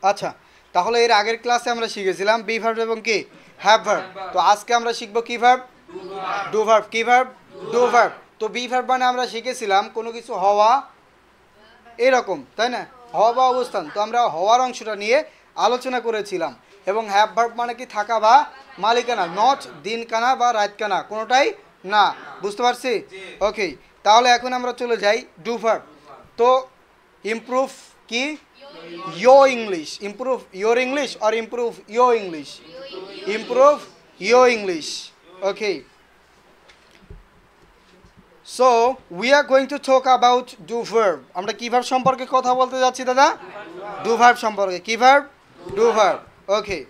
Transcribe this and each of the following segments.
আচ্ছা, তাহলে এর আগের ক্লাসে আমরা শিখেছিলাম বি ভার্ব এবং কি হ্যাভ ভার্ব। তো আজকে আমরা শিখবো কি ভার্ব? Do verb. কি ভার্ব? Do verb. তো বি ভার্ব মানে আমরা শিখেছিলাম কোনো কিছু হওয়া, এরকম, তাই না? হওয়া বা অবস্থান। তো আমরা হওয়ার অংশটা নিয়ে আলোচনা করেছিলাম। এবং হ্যাভ ভার্ব মানে কি থাকা বা মালিকানা, নট দিনকানা বা রাতকানা, কোনোটাই না। বুঝতে পারছি? ওকে, তাহলে এখন আমরা চলে যাই ডু ভার্ব। তো ইমপ্রুভ কি your English, improve your English or improve your English, improve your English. Okay, so we are going to talk about do verb. আমরা কি ভার্ব সম্পর্কে কথা বলতে যাচ্ছি দাদা? do verb সম্পর্কে। কি verb? do verb. Okay,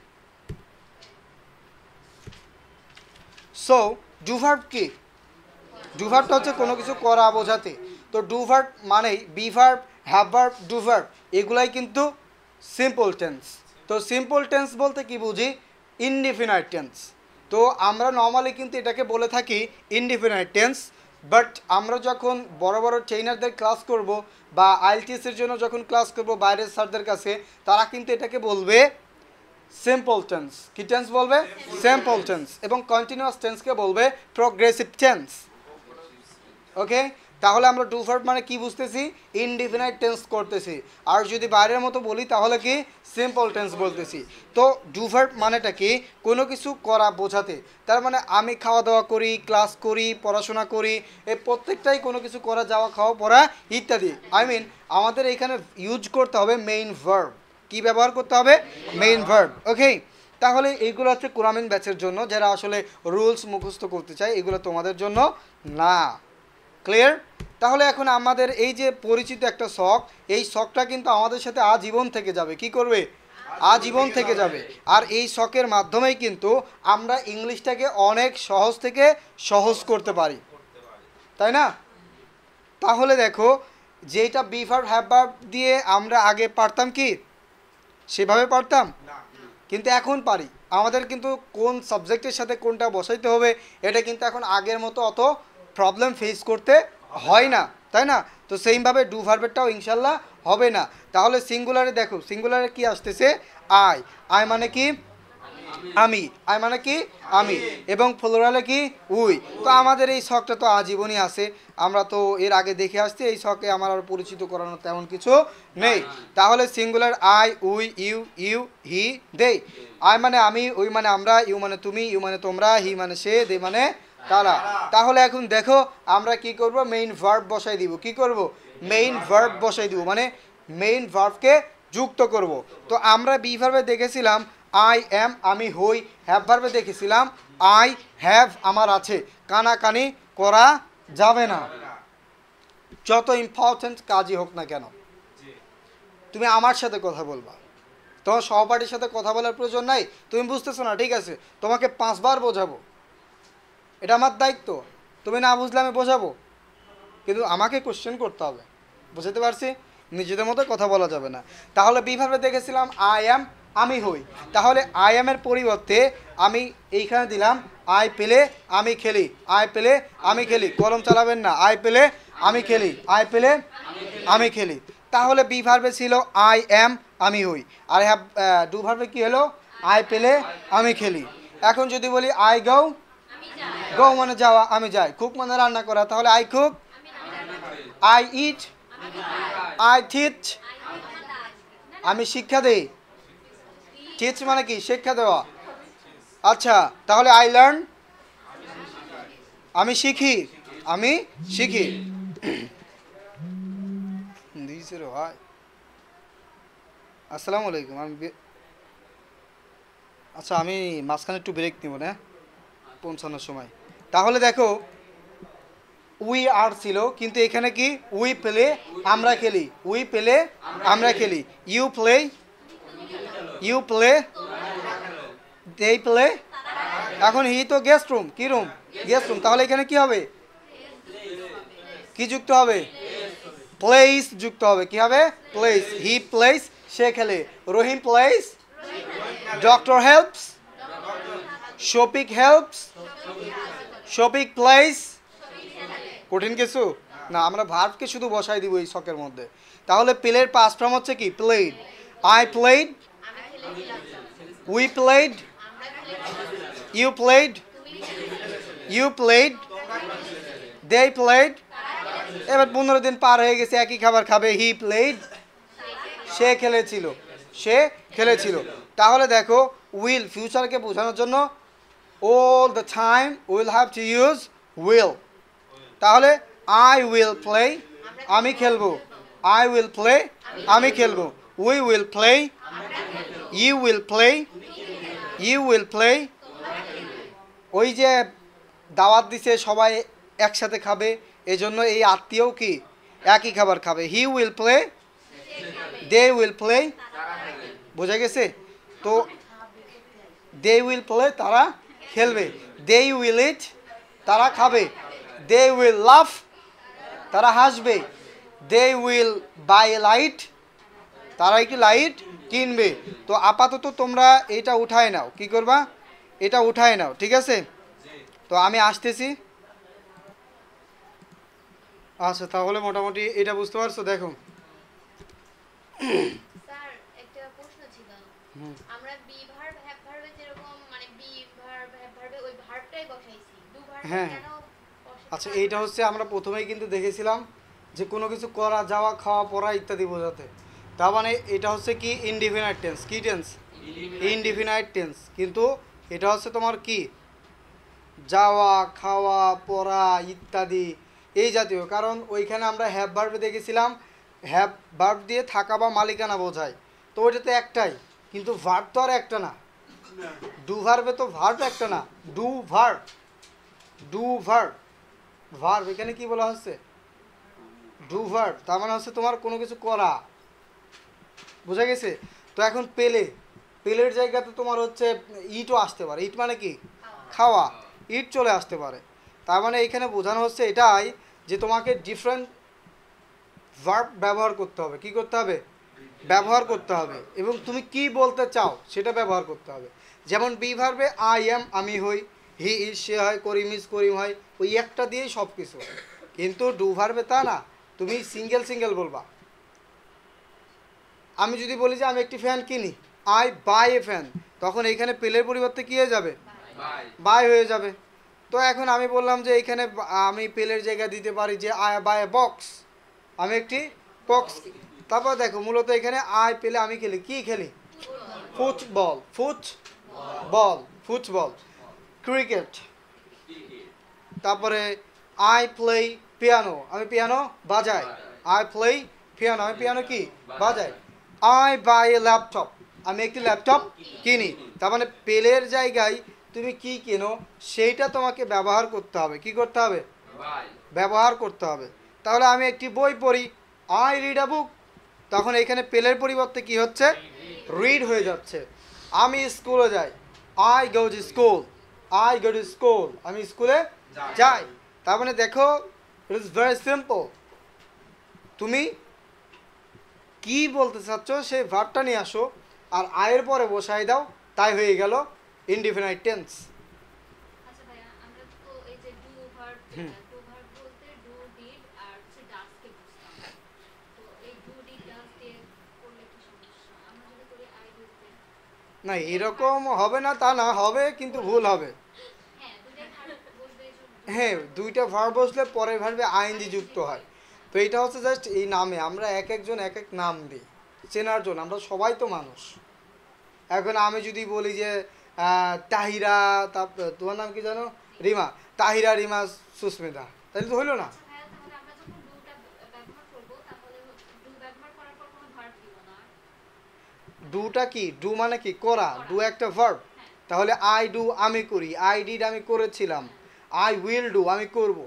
so do verb কি? do verb টা হচ্ছে কোনো কিছু করা বোঝাতে। তো do verb মানে be verb, have verb, do verb এগুলাই কিন্তু সিম্পল টেন্স। তো সিম্পল টেন্স বলতে কি বুঝি? Indefinite tense. তো আমরা নর্মালি কিন্তু এটাকে বলে থাকি ইনডিফিনাইট টেন্স, বাট আমরা যখন বড় বড় ট্রেনারদের ক্লাস করব বা আইএলটিএসের জন্য যখন ক্লাস করব বাইরের স্যারদের কাছে, তারা কিন্তু এটাকে বলবে সিম্পল টেন্স। কি টেন্স বলবে? Simple tense. এবং কন্টিনিউয়াস টেন্সকে বলবে প্রোগ্রেসিভ টেন্স। ওকে, তাহলে আমরা ডু ভার্ব মানে কি বুঝতেছি? ইনডিফিনাইট টেন্স করতেছি। আর যদি বাইরের মতো বলি তাহলে কি সিম্পল টেন্স বলতেছি। তো ডু ভার্ব মানেটা কি? কোনো কিছু করা বোঝাতে। তার মানে আমি খাওয়া দাওয়া করি, ক্লাস করি, পড়াশোনা করি, এই প্রত্যেকটাই কোনো কিছু করা, যাওয়া, খাওয়া, পড়া ইত্যাদি। আই মিন আমাদের এখানে ইউজ করতে হবে মেইন ভার্ব। কি ব্যবহার করতে হবে? Main verb. ওকে, তাহলে এইগুলো হচ্ছে কোরামিন ব্যাচের জন্য, যারা আসলে রুলস মুখস্থ করতে চায়, এগুলো তোমাদের জন্য না। ক্লিয়ার? তাহলে এখন আমাদের এই যে পরিচিত একটা শখ, এই শখটা কিন্তু আমাদের সাথে আজীবন থেকে যাবে। কি করবে? আজীবন থেকে যাবে। আর এই শখের মাধ্যমেই কিন্তু আমরা ইংলিশটাকে অনেক সহজ থেকে সহজ করতে পারি, তাই না? তাহলে দেখো, যেটা বি ভার্ব হ্যাভ ভার্ব দিয়ে আমরা আগে পারতাম কি সেভাবে পারতাম, কিন্তু এখন পারি। আমাদের কিন্তু কোন সাবজেক্টের সাথে কোনটা বসাইতে হবে এটা কিন্তু এখন আগের মতো অত প্রবলেম ফেস করতে হয় না, তাই না? তো সেইমভাবে ডু ভার্বেরটাও ইনশাল্লাহ হবে না। তাহলে সিঙ্গুলারে দেখো, সিঙ্গুলারে কি আসতেছে? আই। আই মানে কি? আমি। আই মানে কি? আমি। এবং ফ্লোরালে কি? উই। তো আমাদের এই শখটা তো আজীবনই আছে, আমরা তো এর আগে দেখে আসছি। এই শখে আমার আর পরিচিত করানোর তেমন কিছু নেই। তাহলে singular I, we, you, you, he, they. I মানে আমি, উই মানে আমরা, ইউ মানে তুমি, ইউ মানে তোমরা, হি মানে সে, দে মানে তারা। তাহলে এখন দেখো আমরা কি করব? মেইন ভার্ব বসাই দিব। কি করব? মেইন ভার্ব বসাই দিব, মানে মেইন ভার্বকে যুক্ত করব। তো আমরা বি ভার্বে দেখেছিলাম আই অ্যাম, আমি হই। হ্যাভ ভার্বে দেখেছিলাম আই হ্যাভ, আমার আছে। কানাকানি করা যাবে না, যত ইম্পর্টেন্ট কাজই হোক না কেন। তুমি আমার সাথে কথা বলবা, তোমার সহপাঠীর সাথে কথা বলার প্রয়োজন নাই। তুমি বুঝতেছো না, ঠিক আছে, তোমাকে 5 বার বোঝাবো, এটা আমার দায়িত্ব। তুমি না বুঝলে আমি বোঝাবো, কিন্তু আমাকে কোশ্চেন করতে হবে। বুঝতে পারছি? নিজেদের মতো কথা বলা যাবে না। তাহলে বি ভার্বে দেখেছিলাম আই অ্যাম, আমি হই। তাহলে আই অ্যামের পরিবর্তে আমি এইখানে দিলাম আই পেলে আমি খেলি। আই পেলে আমি খেলি, কলম চালাবেন না। আই পেলে আমি খেলি, আই পেলে আমি খেলি। তাহলে বি ভার্বে ছিল আই অ্যাম, আমি হই। আর হ্যাভ ডু ভার্বে কি হলো? আই পেলে আমি খেলি। এখন যদি বলি আই গো, গো মানে যাওয়া, আমি যাই। কুক মানে রান্না করা, তাহলে I cook. I eat, I teach, আমি শিক্ষা দেই। টিচ মানে কি? শিক্ষা দেওয়া। আচ্ছা, তাহলে আই লার্ন, আমি শিখি, আমি শিখি। আসসালামু আলাইকুম। আচ্ছা, আমি মাঝখানে একটু ব্রেক নিব না পৌঁছানোর সময়। তাহলে দেখো উই আর ছিল, কিন্তু এখানে কি? উই প্লে, আমরা খেলি। উই প্লে, আমরা খেলি। You play, you play, they play. এখন হি তো গেস্ট রুম, কি রুম? Guest room. তাহলে এখানে কি হবে? কি যুক্ত হবে? প্লেস যুক্ত হবে। কি হবে? প্লেস। হি প্লেস, সে খেলে। Rahim plays, doctor helps, Shafiq helps, Shafiq plays. কঠিন কিছু না, আমরা ভার্বকে শুধু বসাই দিব এই ছকের মধ্যে। তাহলে প্লের পাস্ট ফর্ম হচ্ছে কি? Played. I played, we played, you played, you played, they played. এবার 15 দিন পার হয়ে গেছে একই খাবার খাবে হি প্লেড সে খেলেছিল সে খেলেছিল তাহলে দেখো উইল ফিউচারকে বোঝানোর জন্য all the time we'll have to use will তাহলে I will play আমি খেলবো I will play আমি খেলবো we will play you will play you will play ওই যে দাওয়াত দিছে সবাই একসাথে খাবে এজন্য এই আত্মীয়ও কি একই খাবার খাবে he will play they will play বোঝা গেছে তো দে উইল প্লে তারা খেলবে দে উইল ইট তারা খাবে দে উইল লাভ তারা হাসবে দে উইল বাই লাইট তারা কি লাইট কিনবে তো আপাতত তোমরা এটা উঠায় নাও কি করবা এটা উঠায় নাও ঠিক আছে তো আমি আসতেছি আচ্ছা তাহলে মোটামুটি এটা বুঝতে পারছো দেখো স্যার একটা প্রশ্ন ছিল আমরা বি ভার্ব হ্যাভ ভার্বে যেরকম মানে বি ভার্ব হ্যাভ ভার্বে ওই ভার্বটাই বসাইছি ডু ভার্ব হ্যাঁ কেন বসাইছি আচ্ছা এইটা হচ্ছে আমরা প্রথমেই কিন্তু দেখেছিলাম যে কোনো কিছু করা যাওয়া খাওয়া পড়া ইত্যাদি বোঝাতে তার মানে এটা হচ্ছে কি ইনডিফিনাইট টেন্স কি টেন্স ইনডিফিনাইট টেন্স কিন্তু এটা হচ্ছে তোমার কি যাওয়া খাওয়া পড়া ইত্যাদি এই জাতীয় কারণ ওইখানে আমরা হ্যাভ ভার্বে দেখেছিলাম হ্যাভ ভার্ব দিয়ে থাকা বা মালিকানা বোঝায় তো ওইটাতে একটাই কিন্তু ভার্ব তো আর একটা না ডু ভার্বে তো ভার্ব একটা না do verb do verb verb এখানে কি বলা হচ্ছে ডু ভার্ব তার মানে হচ্ছে তোমার কোনো কিছু করা বোঝা গেছে তো এখন পেলে পেলের জায়গাতে তোমার হচ্ছে ইটও আসতে পারে ইট মানে কি খাওয়া ইট চলে আসতে পারে তার মানে এখানে বোঝানো হচ্ছে এটাই যে তোমাকে ডিফারেন্ট ভার্ব ব্যবহার করতে হবে কি করতে হবে ব্যবহার করতে হবে এবং তুমি কি বলতে চাও সেটা ব্যবহার করতে হবে যেমন বি ভার্বে আই এম আমি হই হি ইজ সে হয় করিম ইজ করিম হয় ওই একটা দিয়েই সব কিছু কিন্তু ডু ভার্বে তা না তুমি সিঙ্গেল সিঙ্গেল বলবা আমি যদি বলি যে আমি একটি ফ্যান কিনি আই বাই এ ফ্যান তখন এইখানে পেলের পরিবর্তে কী হয়ে যাবে বাই হয়ে যাবে তো এখন আমি বললাম যে এইখানে আমি পেলের জায়গা দিতে পারি যে আই বাই এ বক্স আমি একটি বক্স তারপর দেখো মূলত এখানে আই পেলে আমি খেলি কি খেলি ফুটবল ফুটবল ক্রিকেট তারপরে আই প্লে পিয়ানো আমি পিয়ানো বাজাই আই প্লে পিয়ানো আমি পিয়ানো কি বাজাই আই বাই এ ল্যাপটপ আমি একটি ল্যাপটপ কিনি তার মানে পেলের জায়গায় তুমি কি কেনো সেইটা তোমাকে ব্যবহার করতে হবে কি করতে হবে ব্যবহার করতে হবে তাহলে আমি একটি বই পড়ি আই রিড আ বুক তখন এখানে পেলের পরিবর্তে কি হচ্ছে রিড হয়ে যাচ্ছে আমি স্কুলে যাই আই গো টু স্কুল আমি স্কুলে যাই তার মানে দেখো ইট ইজ ভেরি সিম্পল তুমি কি বলতে চাচ্ছ সেই ভার্বটা নিয়ে আসো আর আয়ের পরে বসাই দাও তাই হয়ে গেল ইনডিফিনাইট টেন্স আচ্ছা ভাইয়া আমরা তো এই যে ডু ভার্ব বলতে ডু ডিড আর হচ্ছে ডাজ কে বুঝতাম তো এই ডু ডিড ডাজ দিয়ে করলে কি সমস্যা আমরা যদি করি আই ডু তে না এরকম হবে না তা না হবে কিন্তু ভুল হবে হ্যাঁ দুটোই ভার্ব বসবে হ্যাঁ দুইটা ভার্ব বসলে পরের ভার্বে আইএনজি যুক্ত হয় তো এটা হচ্ছে জাস্ট এই নামে আমরা এক একজন এক এক নাম দিই চেনার জন্য আমরা সবাই তো মানুষ এখন আমি যদি বলি যে তাহিরা তারপর তোমার নাম কি জানো রিমা তাহিরা রিমা সুস্মিতা তাহলে তো হইলো না আচ্ছা ভাইয়া তাহলে আমরা যখন ডুটা ব্যবহার করব তাহলে ডু ব্যবহার করার পর কোনো ভার্ব দিব না ডুটা কি ডু মানে কি করা ডু একটা ভার্ব তাহলে আই ডু আমি করি আই ডিড আমি করেছিলাম আই উইল ডু আমি করব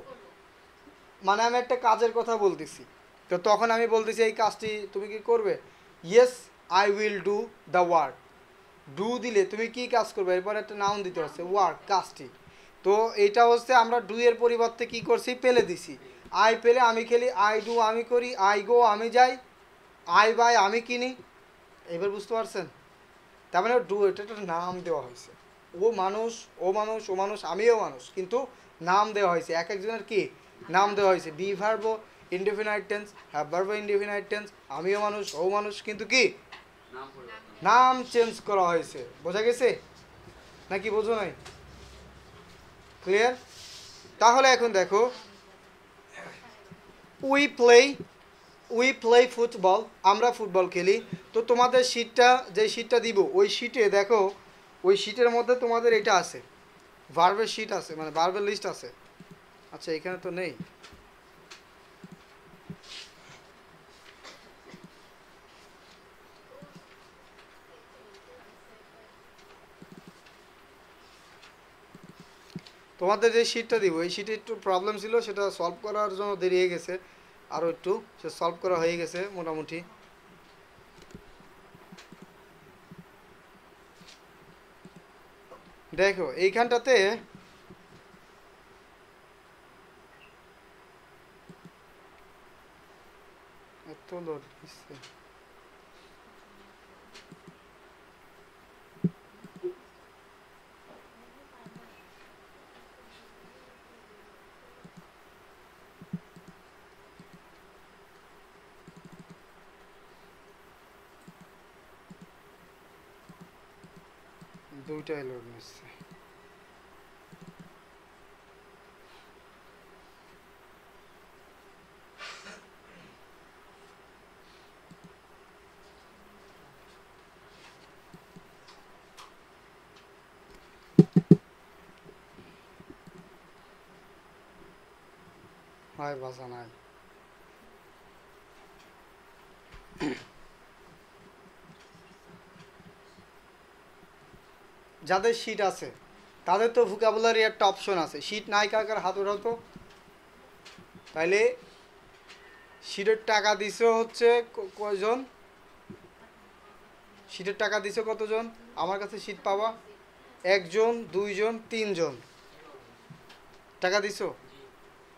মানে আমি একটা কাজের কথা বলতেছি তো তখন আমি বলতেছি এই কাজটি তুমি কি করবে yes I will do the work do দিলে তুমি কি কাজ করবে এরপর একটা নাউন দিতে হচ্ছে ওয়ার্ক কাজটি তো এটা হচ্ছে আমরা ডু এর পরিবর্তে কি করছি পেলে দিছি আই পেলে আমি খেলি আই ডু আমি করি আই গো আমি যাই আই বাই আমি কিনি এবার বুঝতে পারছেন তার মানে ডু এটা একটা নাম দেওয়া হয়েছে ও মানুষ ও মানুষ ও মানুষ আমিও মানুষ কিন্তু নাম দেওয়া হয়েছে এক একজনের কি নাম দেওয়া হয়েছে be verb indefinite tense have verb indefinite tense আমিও মানুষ ও মানুষ কিন্তু কি নাম চেঞ্জ করা হয়েছে, বোঝা গেছে নাকি বোঝো নাই? ক্লিয়ার? তাহলে এখন দেখো, উই প্লে ফুটবল, আমরা ফুটবল খেলি। তো তোমাদের শীটটা, যে শীটটা দিব ওই শীটে দেখো, ওই শীটের মধ্যে তোমাদের এটা আছে, ভার্বের শীট আছে, মানে ভার্বের লিস্ট আছে। আচ্ছা এখানে তো নেই। তোমাদের যে শীটটা দিব এই শীটে একটু প্রবলেম ছিল, সেটা সলভ করার জন্য দেরি হয়ে গেছে, আরও একটু সে সলভ করা হয়ে গেছে মোটামুটি। দেখো এইখানটাতে এত লোড দিচ্ছে। দুইটাই লোড নিচ্ছে। হয় বাসা নাই। যাদের শীট আছে তাদের তো ভোকাবুলারি একটা অপশন আছে, শীট নাই কার কার হাত উঠাও তো। তাইলে শীটের টাকা দিছো হচ্ছে কয়জন? শীটের টাকা দিছো কতজন আমার কাছে শীট পাওয়া? একজন, দুইজন, তিনজন টাকা দিছো,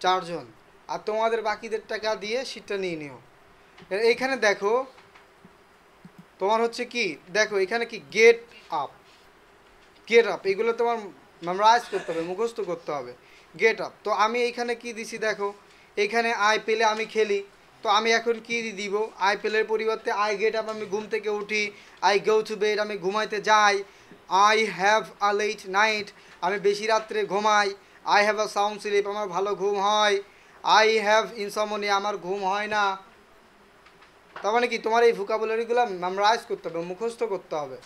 চারজন। আর তোমাদের বাকিদের টাকা দিয়ে শীটটা নিয়ে নিও। এইখানে দেখো তোমার হচ্ছে কি, দেখো এখানে কি গেট আপ, গেট আপ, এগুলো তোমার মেমোরাইজ করতে হবে, মুখস্থ করতে হবে। গেট আপ, তো আমি এইখানে কি দিছি দেখো, এইখানে আই পেলে আমি খেলি, তো আমি এখন কি দিব, আই পেলের পরিবর্তে আই গেট আপ, আমি ঘুম থেকে উঠি। আই গো টু বেড, আমি ঘুমাইতে যাই। I have a late night, আমি বেশি রাত্রে ঘুমাই। I have a sound sleep, আমার ভালো ঘুম হয়। আই হ্যাভ ইনসমনিয়া, আমার ঘুম হয় না। তার মানে কি তোমার এই ভোকাবুলারিগুলো মেমোরাইজ করতে হবে, মুখস্থ করতে হবে।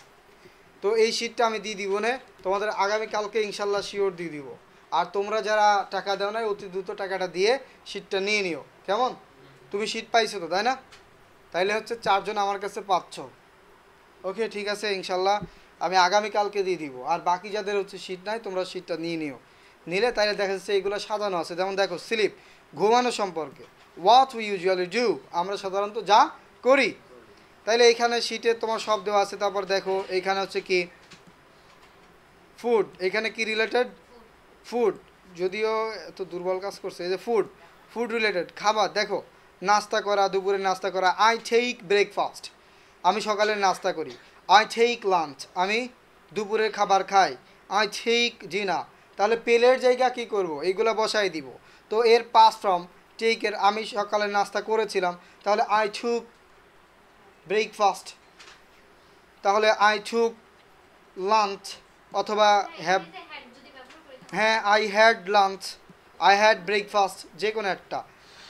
তো এই শীটটা আমি দিয়ে দিব না, তোমাদের আগামীকালকে ইনশাল্লাহ শিওর দিয়ে দিব। আর তোমরা যারা টাকা দাও না অতি দ্রুত টাকাটা দিয়ে শীটটা নিয়ে নিও, কেমন? তুমি শীট পাইছো তো তাই না? তাইলে হচ্ছে চারজন আমার কাছে পাচ্ছ। ওকে ঠিক আছে, ইনশাল্লাহ আমি আগামীকালকে দিয়ে দিব। আর বাকি যাদের হচ্ছে শীট নাই তোমরা শীটটা নিয়ে নিও, নিলে তাইলে দেখা যাচ্ছে এইগুলো সাজানো আছে। যেমন দেখো স্লিপ, ঘুমানো সম্পর্কে, হোয়াট উই ইউজুয়ালি ডু, আমরা সাধারণত যা করি। তাইলে এইখানে শীটে তোমার সব দেওয়া আছে। তারপর দেখো এইখানে হচ্ছে কি ফুড, এখানে কি রিলেটেড? ফুড, যদিও এত দুর্বল কাজ করছে, এই যে ফুড, ফুড রিলেটেড খাবার। দেখো নাস্তা করা, দুপুরে নাস্তা করা। আই টেক ব্রেকফাস্ট, আমি সকালের নাস্তা করি। আই টেক লাঞ্চ, আমি দুপুরের খাবার খাই। আই টেক ডিনার, তাহলে পেলের জায়গা কি করব, এইগুলো বসাই দিব। তো এর পাস ফ্রম টেকের, আমি সকালের নাস্তা করেছিলাম, তাহলে আই টুক ব্রেকফাস্ট। তাহলে আই টুক লাঞ্চ, অথবা হ্যাভ, এমনিতে হ্যাড যদি ব্যবহার করি তাহলে হ্যাঁ I had lunch, I had breakfast, যে কোনো একটা।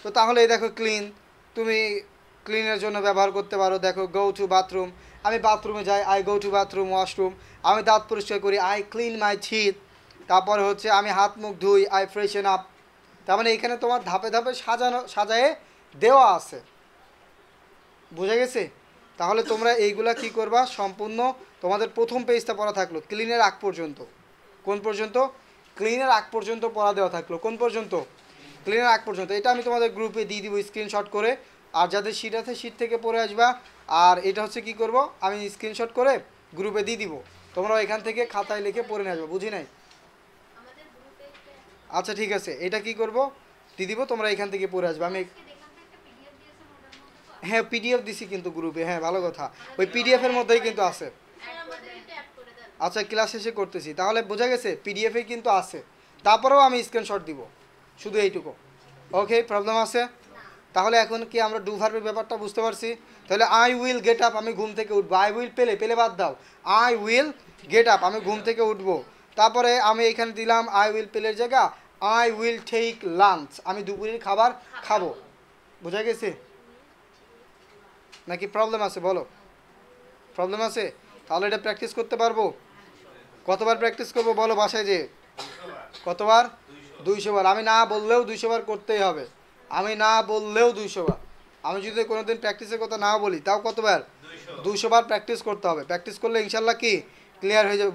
তো তাহলে এই দেখো ক্লিন, তুমি ক্লিনের জন্য ব্যবহার করতে পারো। দেখো গো টু বাথরুম, আমি বাথরুমে যাই, I go to bathroom washroom. আমি দাঁত পরিষ্কার করি, আই ক্লিন মাই টিথ। তারপরে হচ্ছে আমি হাত মুখ ধুই, আই ফ্রেশন আপ। তার মানে এখানে তোমার ধাপে ধাপে সাজায়ে দেওয়া আছে, বুঝা গেছে? তাহলে তোমরা এইগুলা কি করবা, সম্পূর্ণ তোমাদের প্রথম পেজটা পড়া থাকলো ক্লিনের আগ পর্যন্ত। কোন পর্যন্ত? ক্লিনের আগ পর্যন্ত পড়া দেওয়া থাকলো। কোন পর্যন্ত? ক্লিনের আগ পর্যন্ত। এটা আমি তোমাদের গ্রুপে দিয়ে দিব স্ক্রিনশট করে। আর যাদের শীট আছে শীট থেকে পড়ে আসবা। আর এটা হচ্ছে কি করব, আমি স্ক্রিনশট করে গ্রুপে দিয়ে দিব, তোমরা এখান থেকে খাতায় লিখে পড়ে নিয়ে আসবে। বুঝি নাই? আমাদের গ্রুপে আচ্ছা ঠিক আছে, এটা কি করব, দিয়ে দিব, তোমরা এখান থেকে পড়ে আসবে। আমি আজকে দেখলাম তো একটা পিডিএফ দিয়েছেন ওটার মধ্যে তো হ্যাঁ পিডিএফ দিছি কিন্তু গ্রুপে, হ্যাঁ ভালো কথা, ওই আমাদের পিডিএফের মধ্যেই কিন্তু আছে। স্যার আমাদের এটা অ্যাড করে দেন। আচ্ছা ক্লাস শেষে করতেছি, তাহলে বোঝা গেছে পিডিএফে কিন্তু আছে, তারপরেও আমি স্ক্রিনশট দিব, শুধু এইটুকু। ওকে প্রবলেম আছে? তাহলে এখন কি আমরা ডু ভার্বের ব্যাপারটা বুঝতে পারছি? তাহলে আই উইল গেট আপ, আমি ঘুম থেকে উঠবো। আই উইল পেলে, পেলে বাদ দাও, আই উইল গেট আপ, আমি ঘুম থেকে উঠবো। তারপরে আমি এখানে দিলাম আই উইল পেলের জায়গা আই উইল টেক লাঞ্চ, আমি দুপুরের খাবার খাবো। বোঝা গেছে নাকি প্রবলেম আছে? বলো, প্রবলেম আছে? তাহলে এটা প্র্যাকটিস করতে পারবো? কতবার প্র্যাকটিস করবো বলো বাসায় যে? কতবার? 200 বার। আমি না বললেও 200 বার করতেই হবে, আমি না বললেও 200 বার। আমি যদি কোনোদিন প্র্যাকটিসের কথা না বলি তাও কতবার? 200 বার প্র্যাকটিস করতে হবে। প্র্যাকটিস করলে ইনশাল্লাহ কি ক্লিয়ার হয়ে যাবে।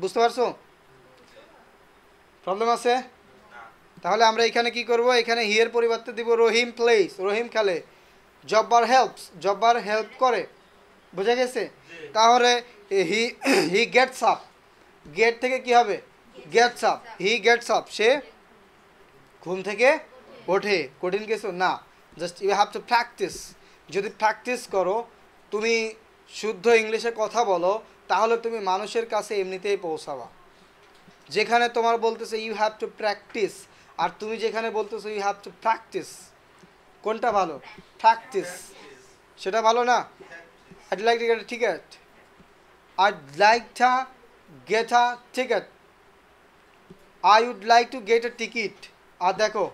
বুঝতে পারছো? প্রবলেম আছে? তাহলে আমরা এখানে কি করব? এখানে হি এর পরিবর্তে দিব রহিম প্লেস, রহিম খেলে। জব্বার হেল্পস, জব্বার হেল্প করে। বুঝা গেছে? তাহলে he he gets up, get থেকে কি হবে? Gets up, he gets up, সে ঘুম থেকে ওঠে। কঠিন কিছু না, just you have to practise. যদি প্র্যাকটিস করো, তুমি শুদ্ধ ইংলিশে কথা বলো, তাহলে তুমি মানুষের কাছে এমনিতেই পৌঁছাবা। যেখানে তোমার বলতেছে ইউ হ্যাভ টু প্র্যাকটিস, আর তুমি যেখানে বলতেছো ইউ হ্যাভ টু প্র্যাকটিস, কোনটা ভালো? প্র্যাকটিস, সেটা ভালো না? I'd like to get a ticket. I'd like to get a ticket. I would like to get a ticket. আর দেখো,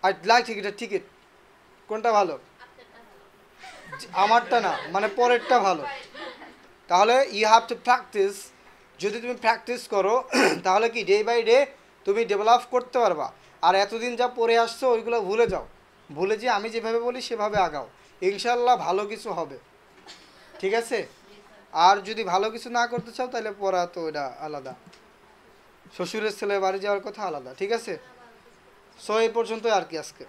I'd like to get a ticket, কোনটা ভালো? আমারটা না, মানে পরেরটা ভালো। তাহলে ইউ হ্যাভ টু প্র্যাকটিস। যদি তুমি প্র্যাকটিস করো তাহলে কি ডে বাই ডে তুমি ডেভেলপ করতে পারবা। আর এতদিন যা পড়ে আসছো ওইগুলো ভুলে যাও, ভুলে যে আমি যেভাবে বলি সেভাবে আগাও, ইনশাল্লাহ ভালো কিছু হবে। ঠিক আছে? আর যদি ভালো কিছু না করতে চাও তাহলে পড়া তো এটা আলাদা, শ্বশুরের ছেলে বাড়ি যাওয়ার কথা আলাদা। ঠিক আছে? সো এই পর্যন্তই আর কি আজকে।